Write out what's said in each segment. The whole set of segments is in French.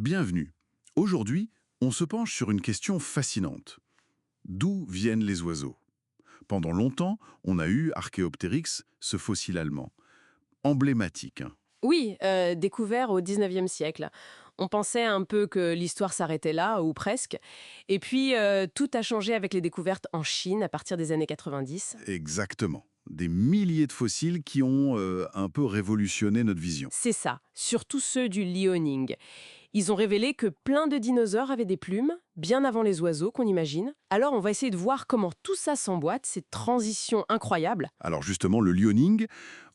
Bienvenue. Aujourd'hui, on se penche sur une question fascinante. D'où viennent les oiseaux? Pendant longtemps, on a eu Archaeopteryx, ce fossile allemand. Emblématique, hein. Oui, découvert au 19e siècle. On pensait un peu que l'histoire s'arrêtait là, ou presque. Et puis, tout a changé avec les découvertes en Chine à partir des années 90. Exactement. Des milliers de fossiles qui ont un peu révolutionné notre vision. C'est ça, surtout ceux du Liaoning. Ils ont révélé que plein de dinosaures avaient des plumes, bien avant les oiseaux qu'on imagine. Alors on va essayer de voir comment tout ça s'emboîte, ces transitions incroyables. Alors justement, le Liaoning,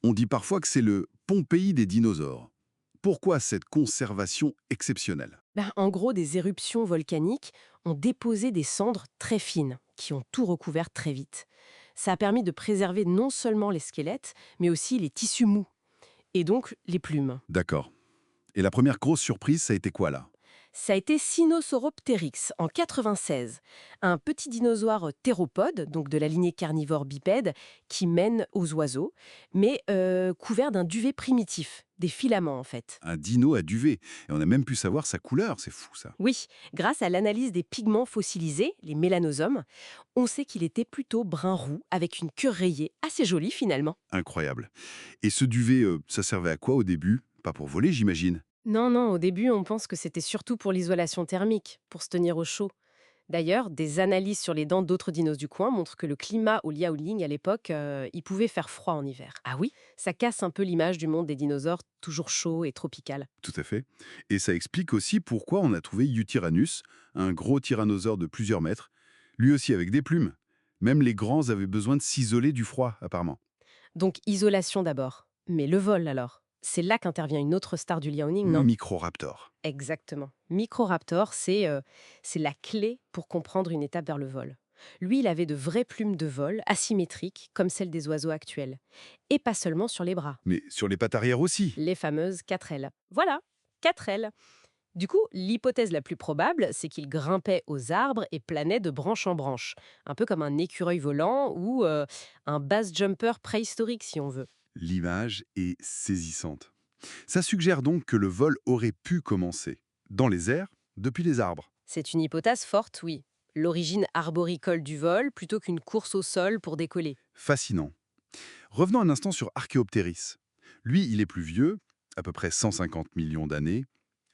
on dit parfois que c'est le Pompéi des dinosaures. Pourquoi cette conservation exceptionnelle? En gros, des éruptions volcaniques ont déposé des cendres très fines, qui ont tout recouvert très vite. Ça a permis de préserver non seulement les squelettes, mais aussi les tissus mous, et donc les plumes. D'accord. Et la première grosse surprise, ça a été quoi là? Ça a été Sinosauropteryx en 96, un petit dinosaure théropode, donc de la lignée carnivore bipède, qui mène aux oiseaux, mais couvert d'un duvet primitif, des filaments en fait. Un dino à duvet. Et on a même pu savoir sa couleur, c'est fou ça. Oui, grâce à l'analyse des pigments fossilisés, les mélanosomes, on sait qu'il était plutôt brun-roux, avec une queue rayée, assez jolie finalement. Incroyable. Et ce duvet, ça servait à quoi au début? Pas pour voler, j'imagine. Non, non, au début, on pense que c'était surtout pour l'isolation thermique, pour se tenir au chaud. D'ailleurs, des analyses sur les dents d'autres dinos du coin montrent que le climat au Liaoning à l'époque, il pouvait faire froid en hiver. Ah oui? Ça casse un peu l'image du monde des dinosaures toujours chaud et tropical. Tout à fait. Et ça explique aussi pourquoi on a trouvé Eutyrannus, un gros tyrannosaure de plusieurs mètres, lui aussi avec des plumes. Même les grands avaient besoin de s'isoler du froid, apparemment. Donc isolation d'abord. Mais le vol alors? C'est là qu'intervient une autre star du Liaoning, non? Microraptor. Exactement. Microraptor, c'est la clé pour comprendre une étape vers le vol. Lui, il avait de vraies plumes de vol, asymétriques, comme celles des oiseaux actuels. Et pas seulement sur les bras, Mais sur les pattes arrière aussi. les fameuses 4 ailes. Voilà, 4 ailes. Du coup, l'hypothèse la plus probable, c'est qu'il grimpait aux arbres et planait de branche en branche, un peu comme un écureuil volant ou un base jumper préhistorique, si on veut. L'image est saisissante. Ça suggère donc que le vol aurait pu commencer dans les airs, depuis les arbres. C'est une hypothèse forte, oui. L'origine arboricole du vol plutôt qu'une course au sol pour décoller. Fascinant. Revenons un instant sur Archaeopteryx. Lui, il est plus vieux, à peu près 150 millions d'années,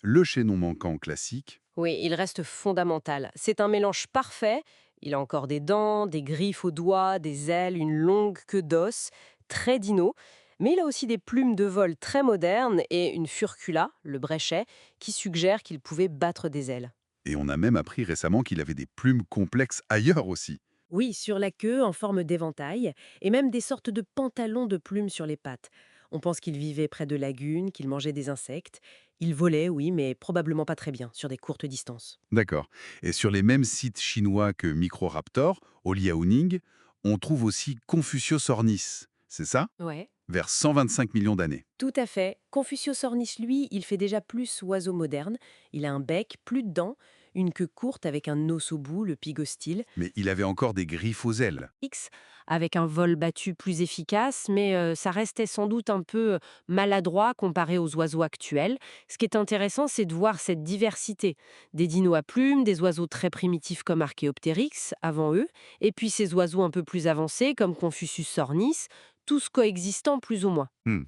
le chaînon manquant classique. Oui, il reste fondamental. C'est un mélange parfait. Il a encore des dents, des griffes aux doigts, des ailes, une longue queue d'os, très dino. Mais il a aussi des plumes de vol très modernes et une furcula, le bréchet, qui suggère qu'il pouvait battre des ailes. Et on a même appris récemment qu'il avait des plumes complexes ailleurs aussi. Oui, sur la queue, en forme d'éventail, et même des sortes de pantalons de plumes sur les pattes. On pense qu'il vivait près de lagunes, qu'il mangeait des insectes. Il volait, oui, mais probablement pas très bien, sur des courtes distances. D'accord. Et sur les mêmes sites chinois que Microraptor, au Liaoning, on trouve aussi Confucius ornis. C'est ça? Ouais. Vers 125 millions d'années. Tout à fait. Confucius ornis, lui, il fait déjà plus oiseau moderne. Il a un bec, plus de dents, une queue courte avec un os au bout, le pygostyle. Mais il avait encore des griffes aux ailes. X, avec un vol battu plus efficace, mais ça restait sans doute un peu maladroit comparé aux oiseaux actuels. Ce qui est intéressant, c'est de voir cette diversité. Des dinos à plumes, des oiseaux très primitifs comme Archaeopteryx, avant eux, et puis ces oiseaux un peu plus avancés comme Confucius ornis, tous coexistant plus ou moins. Hmm.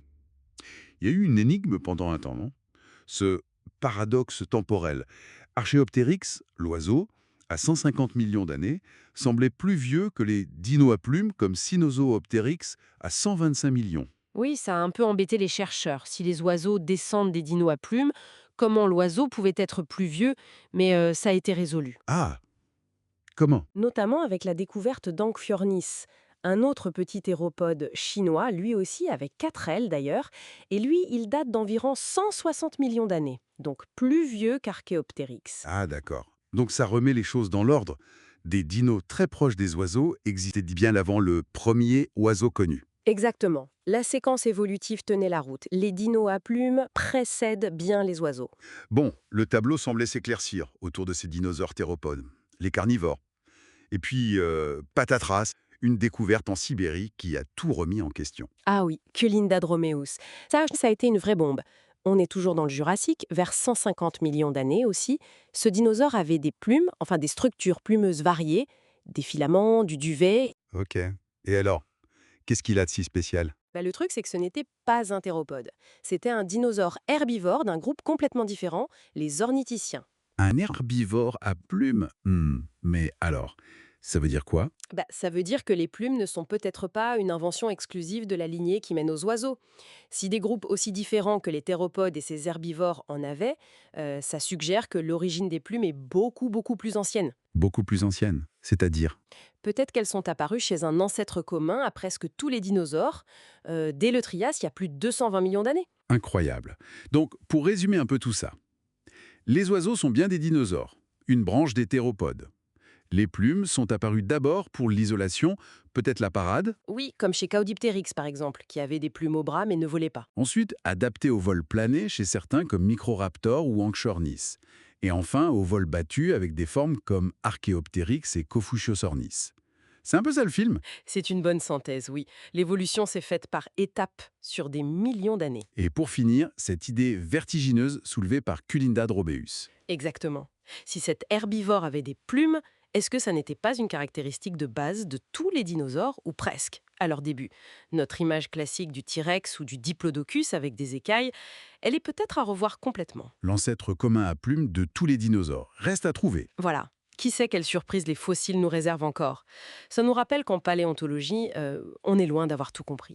Il y a eu une énigme pendant un temps, non? Ce paradoxe temporel. Archaeopteryx, l'oiseau, à 150 millions d'années, semblait plus vieux que les dinos à plumes comme Sinosauropteryx à 125 millions. Oui, ça a un peu embêté les chercheurs. Si les oiseaux descendent des dinos à plumes, comment l'oiseau pouvait être plus vieux, mais ça a été résolu. Ah, comment? Notamment avec la découverte d'Ankfjornis, un autre petit théropode chinois, lui aussi avec 4 ailes d'ailleurs, et lui, il date d'environ 160 millions d'années, donc plus vieux qu'Archaeopteryx. Ah, d'accord. Donc ça remet les choses dans l'ordre. Des dinos très proches des oiseaux existaient bien avant le premier oiseau connu. Exactement. La séquence évolutive tenait la route. Les dinos à plumes précèdent bien les oiseaux. Bon, le tableau semblait s'éclaircir autour de ces dinosaures théropodes, les carnivores. Et puis, patatras, une découverte en Sibérie qui a tout remis en question. Ah oui, Culinda dromeus. Ça a été une vraie bombe. On est toujours dans le Jurassique, vers 150 millions d'années aussi. Ce dinosaure avait des plumes, enfin des structures plumeuses variées, des filaments, du duvet. Ok. Et alors, qu'est-ce qu'il a de si spécial? Bah, le truc, c'est que ce n'était pas un théropode. C'était un dinosaure herbivore d'un groupe complètement différent, les ornithischiens. Un herbivore à plumes? Mais alors, ça veut dire quoi? Bah, ça veut dire que les plumes ne sont peut-être pas une invention exclusive de la lignée qui mène aux oiseaux. Si des groupes aussi différents que les théropodes et ces herbivores en avaient, ça suggère que l'origine des plumes est beaucoup, beaucoup plus ancienne. Beaucoup plus ancienne, c'est-à-dire? Peut-être qu'elles sont apparues chez un ancêtre commun à presque tous les dinosaures, dès le Trias, il y a plus de 220 millions d'années. Incroyable. Donc, pour résumer un peu tout ça, les oiseaux sont bien des dinosaures, une branche des théropodes. Les plumes sont apparues d'abord pour l'isolation, peut-être la parade, Oui, comme chez Caudiptérix par exemple, qui avait des plumes au bras mais ne volait pas. ensuite adaptées au vol plané chez certains comme Microraptor ou Anchornis, et enfin au vol battu avec des formes comme Archaeopteryx et Confuciusornis. C'est un peu ça le film. C'est une bonne synthèse, oui. L'évolution s'est faite par étapes sur des millions d'années. Et pour finir, cette idée vertigineuse soulevée par Culinda Drobeus. Exactement. Si cet herbivore avait des plumes, est-ce que ça n'était pas une caractéristique de base de tous les dinosaures, ou presque, à leur début? Notre image classique du T-Rex ou du Diplodocus avec des écailles, elle est peut-être à revoir complètement. L'ancêtre commun à plumes de tous les dinosaures. Reste à trouver. Voilà. Qui sait quelles surprises les fossiles nous réservent encore? Ça nous rappelle qu'en paléontologie, on est loin d'avoir tout compris.